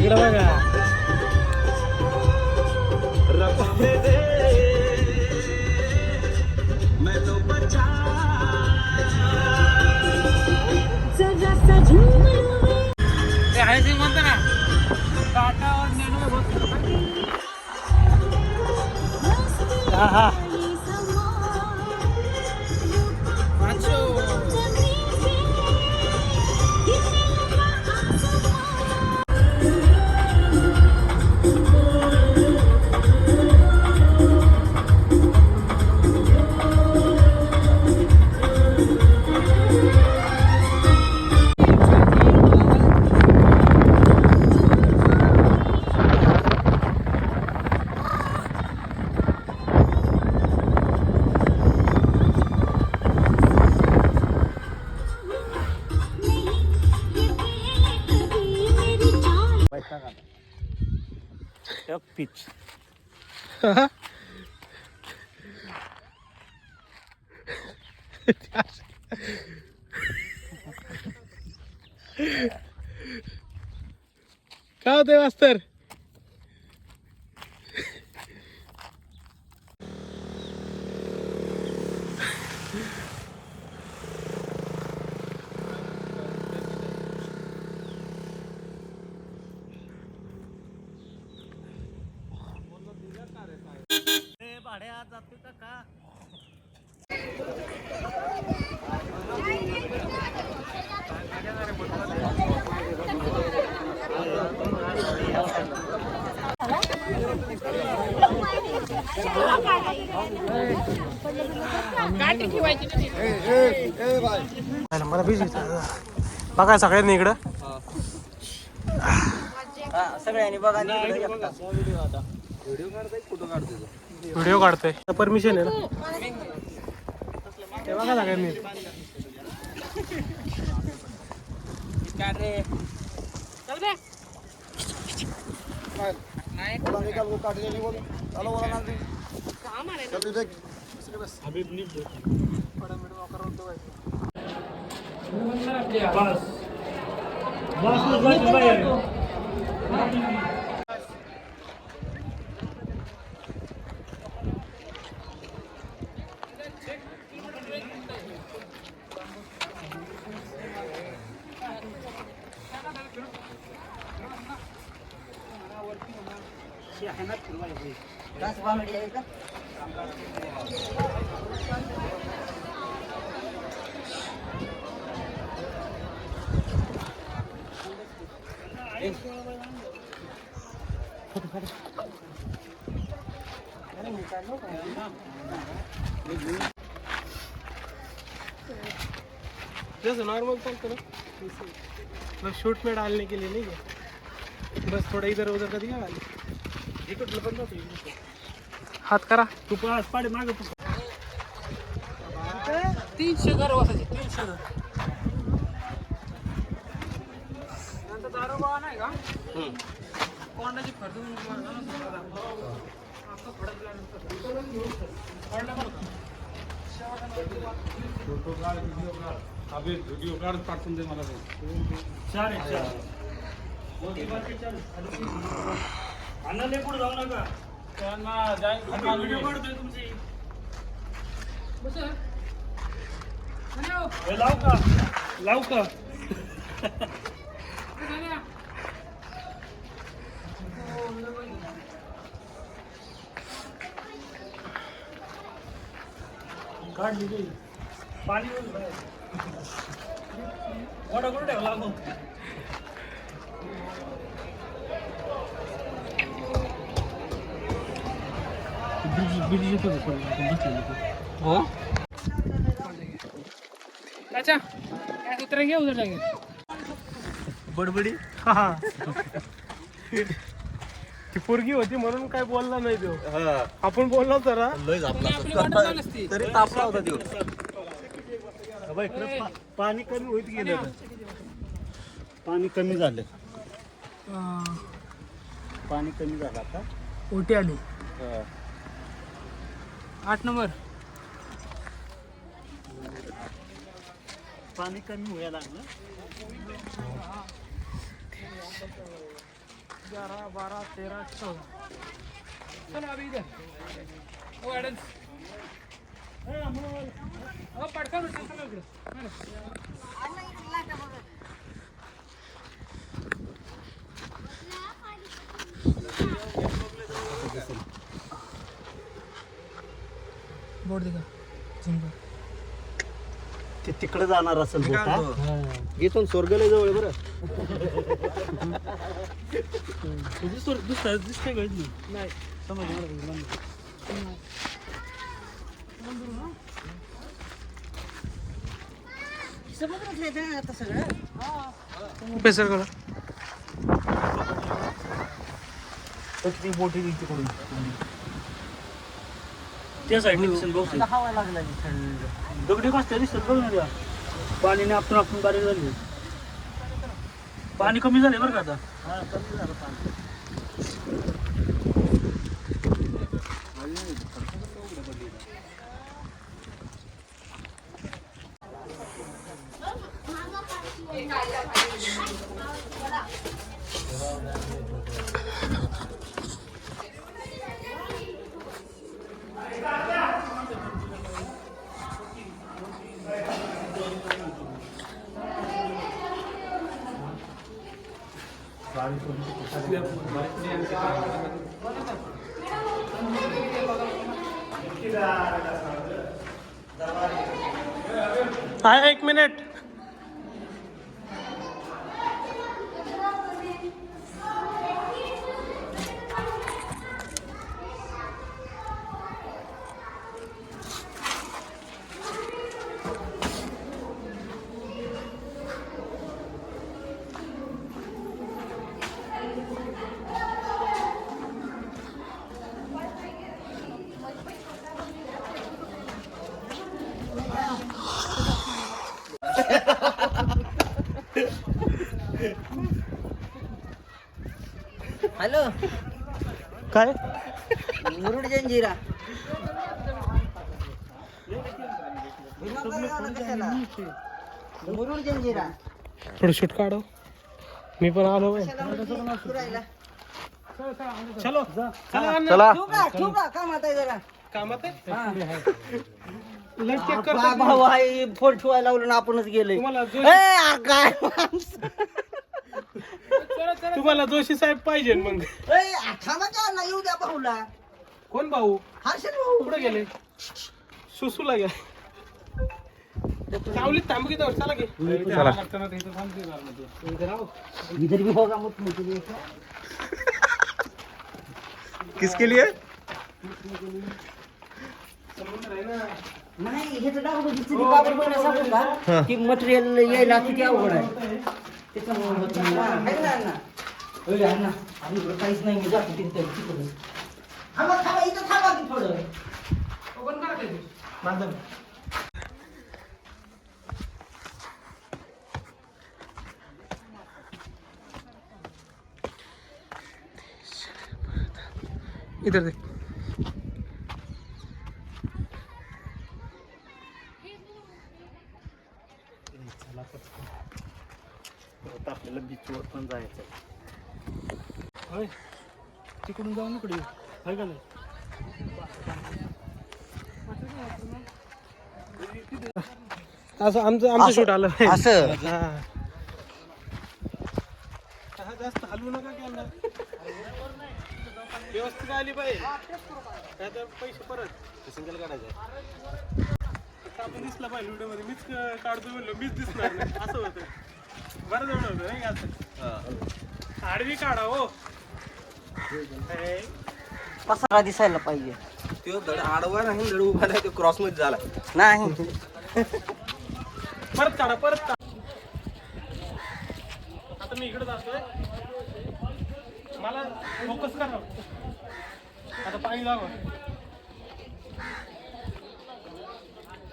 इकडे बघा. ते आहे सिंग म्हणतो ना टाटा और नॅनो में बहुत फर्क है. हा हा पिच. काय होतंय मास्तर? भाड्या जातो का? मला बिझी बघा सगळ्यांनी इकडं. सगळ्यांनी बघा. व्हिडिओ काढतोय परमिशन आहे ना. ते बघा सगळ्यांनी. जैसे नॉर्मल चलते ना बस शूट में डालने के लिए नहीं है. बस थोड़ा इधर उधर का दिया हात करा. तू पास पाडे मागे 300 घर वासायचे 300 घर. नंतर दारोबा नाही का कोंडाची फरदून व्हिडिओ काढ पाठवून दे मला. अन्नाले पुढे जाऊ नका. त्यांना व्हिडिओ काढतोय तुमची. लाव का काढली गे पाणी वडा करून ठेवला मग. अच्छा उतरेंगे उधर जाएंगे. बडबडी. ती पोरगी होती म्हणून काय बोलला नाही तो. आपण बोललो तर तरी तापला होता तो. पाणी कमी होत गेलं. पाणी कमी झालं. पाणी कमी झालं आता. ओटी आली 8 नंबर. पाणी कमी व्हायला लागलं. 11, 12, 13, 14. चलो अभी इधर ओ एडन्स ओ पटकन उचल चला इकडे बोर्ड दिखा झूम कर ते तिकडे जाणार असेल बोट, हा? इथून स्वर्गला जवळ बरं. दुसरा दिसतंय का इथून? नाही पेसर करा ती बोटी दिसते तिकडून. त्या साईडने दिसेल बहुतेक. हवा लागला दगडी कसल्या दिसतात बघ ना त्या. पाणीने आपण बारीक झाली. पाणी कमी झाले बरं का आता. हा कमी झालं पाणी. आहे 1 मिनिट हॅलो काय मुरुड जंजिरा मुरुड जंजिरा थोडं शूट काढो मी पण आलो बाई. चलो चला ठेवू का कामात आहे जरा कामात आहे लाईट चेक करतो भाऊ आहे फोन ठेवायला लावलं ना आपणच गेलोय. तुम्हाला काय माणसं. तुम्हाला जोशी साहेब पाहिजे मग थांबा का ना येऊ द्या भाऊला. कोण भाऊ हर्षद भाऊ कुठे गेले सुसूला गेले सावलीत थांब की तर चला की चला इधर भी होगा मुझे किसके लिए नाही हे तर काबर बनवलं सांगू का की मटेरियल यायला किती अवघड आहे त्याच्यामुळे होत नाही. आहे ना अण्णा? होय अण्णा आम्ही इकडं काहीच नाही मी जातो तिथे तिकडे थांबा इथं थांबा की थोडं इधर देख आपल्याला बीचवर पण जायचं. होय तिकडून जाऊ इकडे आहे का नाही असं आमचं शूट आलं असं जास्त हलवू नका कॅमेरा व्यवस्थित आली पाहिजे नाहीतर पैसे परत सिंगल काढायचं आपण दिसला पाहिजे व्हिडिओ मध्ये मीच काढतो म्हणलो मीच दिसणार नाही असं होतं बरं जवळ होतं नाही असं आडवी काढा हो पसारा दिसायला पाहिजे. तो धड आडवा नाही धड उभा नाही तो क्रॉस मध्ये झाला नाही परत काढा आता मी इकडे जातोय मला फोकस करा आता पाणी जावं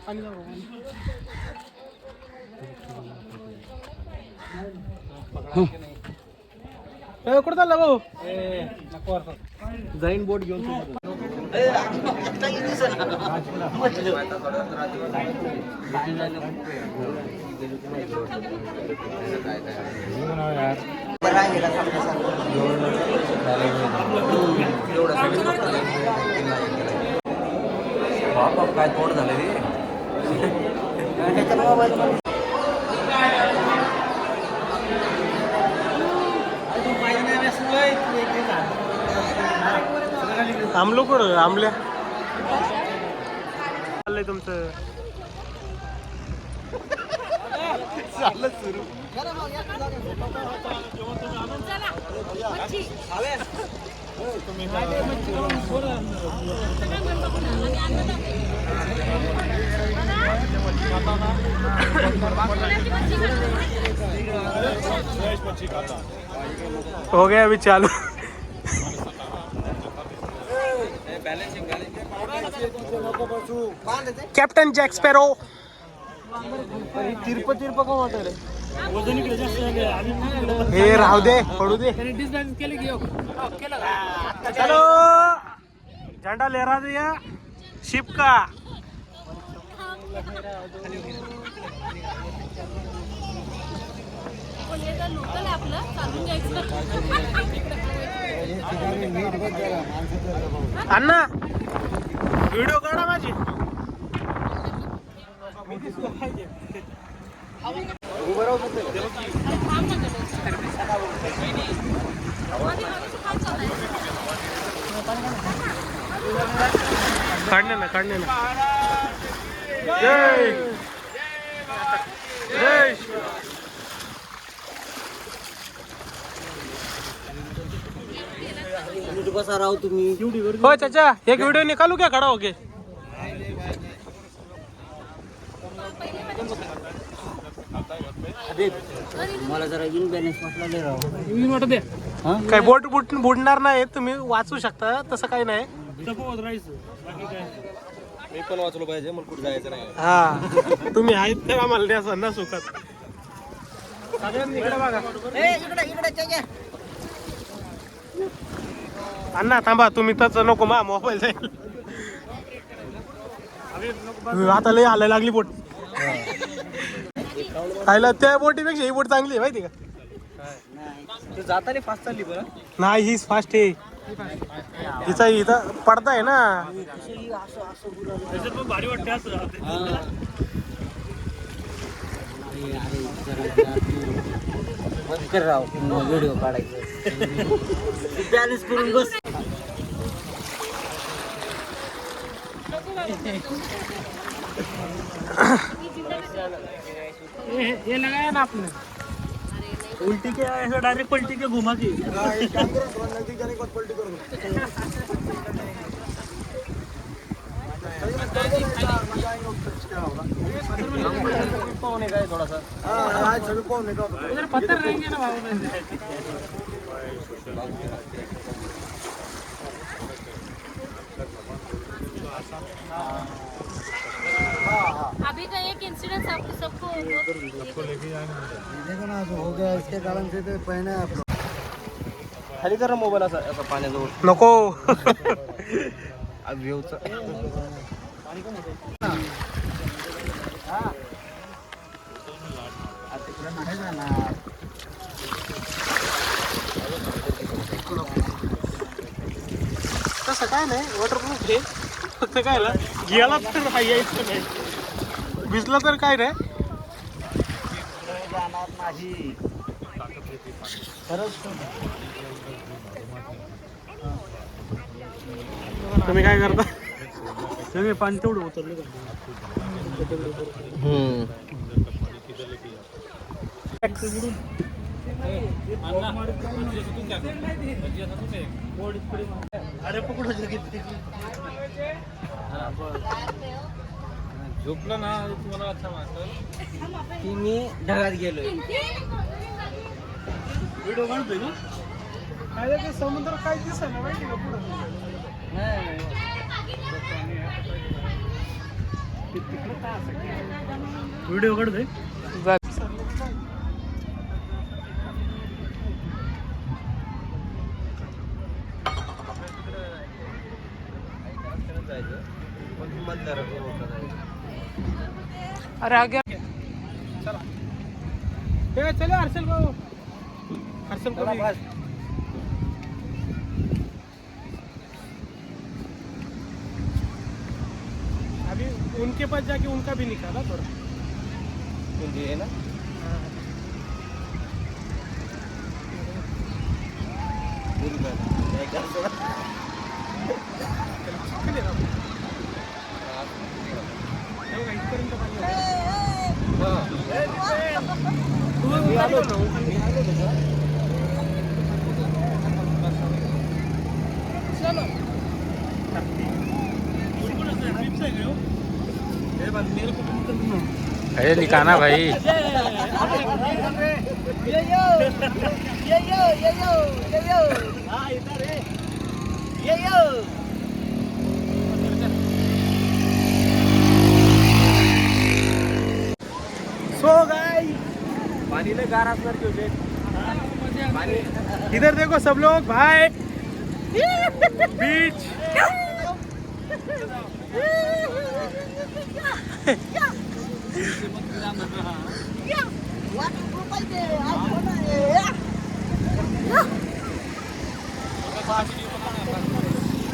पाणी जावं कुठं चालला भाऊ जाईन बोट घेऊन यार काय तोड झालं रे. आमलो कुठं आमल्या चाललंय तुमचं झालं सुरू. हो गया अभी चालू. Captain jack sparrow. तिरप का वाटत हे राहू दे पडू दे. चलो झंडा लहरा दिया शिप का. लोकल आपलं चालून जायचं. अण्णा व्हिडिओ काढा माझी. काढणे ना काढणे ना. जय जय. बसा राव तुम्ही. हो चाचा एक व्हिडिओ निकालू क्या खड़ा होके. मला जरा इनबॅलन्स वाटला राव. काही बोट बुडणार नाही. तुम्ही वाचू शकता तसं काही नाही. मी पण वाचलो पाहिजे, मला कुठे जायचं नाही. हा तुम्ही आहेत तर आम्हाला द्या सन्ना सुखात. इकडे बघा. अण्णा थांबा तुम्ही तच नको मा मोबाईल जाईल. आता लय हालायला लागली बोट. खायला त्या बोटीपेक्षा ही बोट चांगली आहे माहिती का. जाताना फास्ट चालली बरं. नाही हीच फास्ट आहे. हिचा इथं पडदा आहे ना. भारी वाटते असं. कर राव व्हिडिओ काढायचं. बॅलन्स करून बस. ये लगाया ना आपने. उल्टी के ऐसा डायरेक्ट पलटी के घुमा के. थोडासा पत्थर रहेंगे ना बाबू. अभी का एक इंसिडेंट सबको देखो ना हो गया इसके कारण से तो पहले आप खाली करा मोबाईल असा असा पाण्याजवळ. नको. व्ह्यूचा तसं काय नाही. वॉटरप्रूफ आहे फक्त. काय गेला तर नाही यायचं नाही. भिजला तर काय नाही. तुम्ही काय करता. सगळे पाणी तेवढं उतरलं. झोपलं ना तुम्हाला अच्छा वाटतं की मी ढगात गेलोय. व्हिडिओ काढतोय ना. काय ते समुद्र काय दिसत ना माहिती का पुढं. व्हिडिओ काढतोय. अरे आ गया. चला चलो हर्षल भाऊ. हर्षल मौसम कभी अभी उनके पास जाके उनका भी निकाला थोड़ा ये है ना अरे लिखाना भाई सो गाइस पानी में गार असणार की होते इधर देखो सब लोग भाई बीच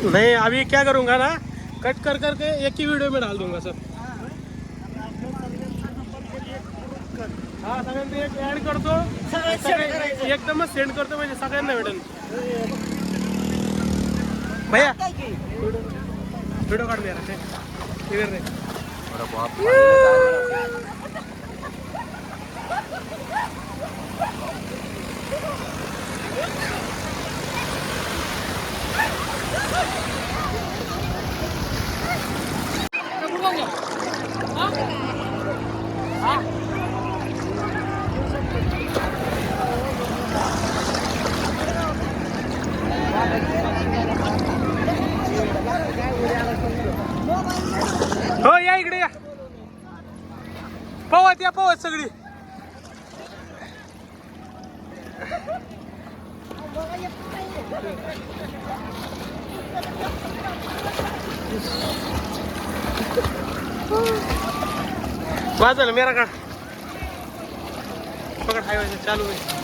नहीं अभी क्या करूंगा ना कट कर करके एक ही वीडियो में डाल दूंगा सर हाँ सगळ्यांना एक ऍड करतो एकदमच सेंड करतो म्हणजे सगळ्यांना भेटेल भैया वीडियो काढ मेरा इधर रे हो या इकडे या पवत सगळी वाजल मेरा का पकड हायवे चालू आहे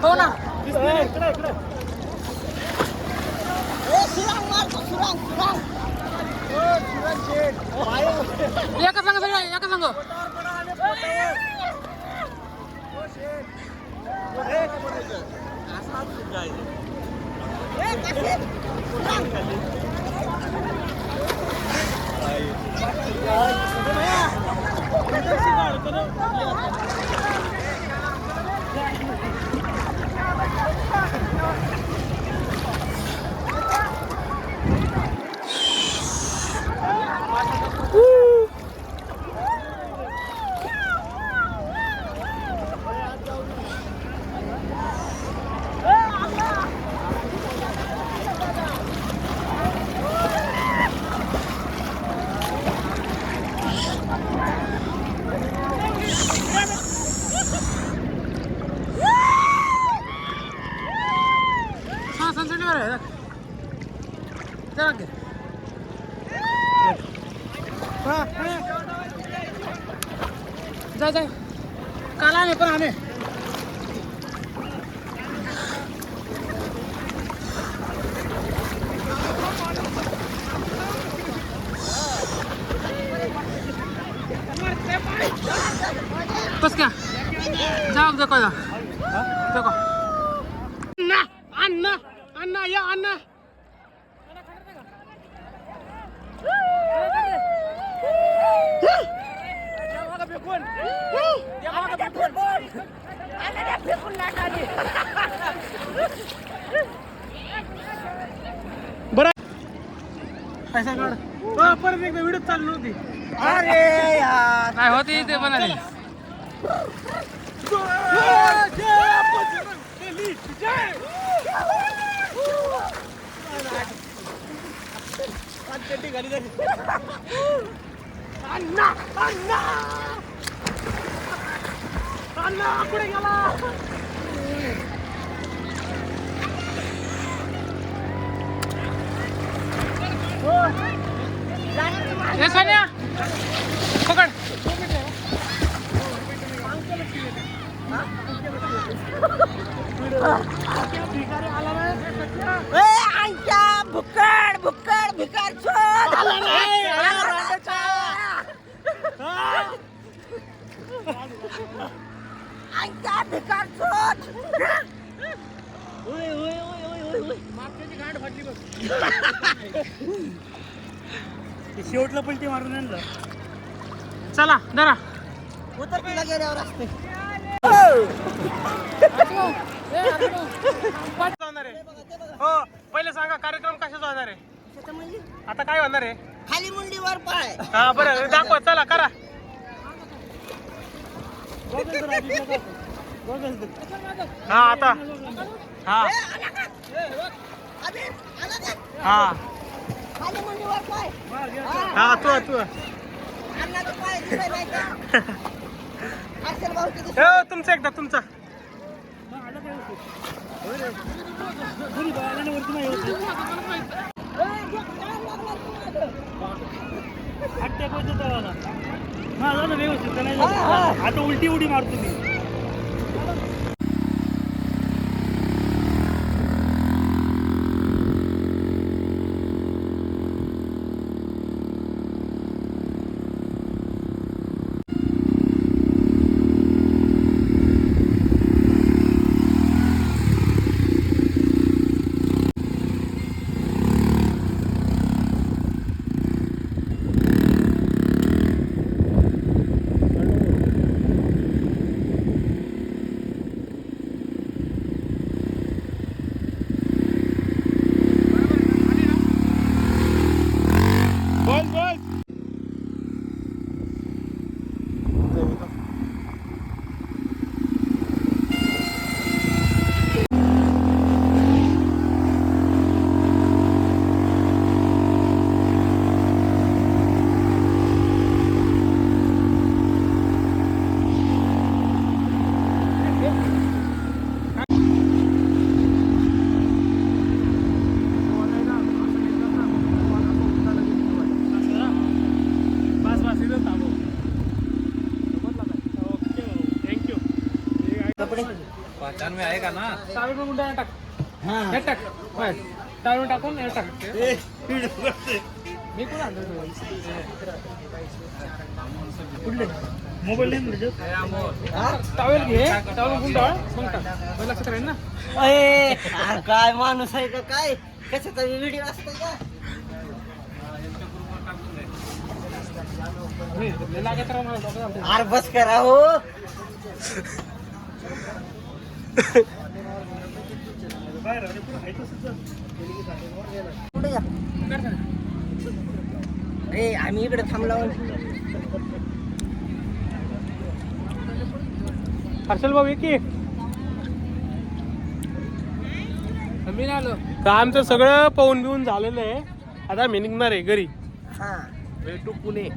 हो ना एका सांग सगळं एका सांग जा काला नाही पण आणे बस क्या जाओ देखो जा देखो अन्ना अन्ना या अन्ना बरं पैसा काढ परत एकदा व्हिडिओ चालू नव्हती अरे यार काय होती ते म्हणाले कुठे गेला? ए सोन्या पकड भुक्कड भुक्कड भिकार शोध भिकार शोध शेवटला पलटी मारून आणलं. चला जरा उतर तुला गेल्यावर असते होणार आहे हो पहिले सांगा कार्यक्रम कशाचा होणार आहे आता काय होणार आहे खाली मुंडीवर पाय हा बरं दाखवा चला करा हा आता हा हा खाली मुंडीवर पाय हा तू अन्नाचा पाय दिसाय नाही का अक्षर भाऊ किती हो तुमचा एकदा तुमचा व्यवस्थित नाही झालं. आता उलटी उडी मारतो मी. में आएगा ना टाळून गुंडा टाक हा हे टाक बस टाळून टाकून हे टाक मी कोण आणलं मोबाईल नाही म्हणजे टावेल घे टाळून गुंडा मग टाक मग लक्षात राहील ना अरे काय माणूस आहे का काय कशाचा व्हिडिओ असतो का लागत राहा मला डोकं अरे बस करा हो पुढे जा. अरे आम्ही इकडे थांबलो हर्षल भाऊ की मी आलो तर आमचं सगळं पाहून बिवून झालेलं आहे आता मी निघणार आहे घरी हा वेल टू पुणे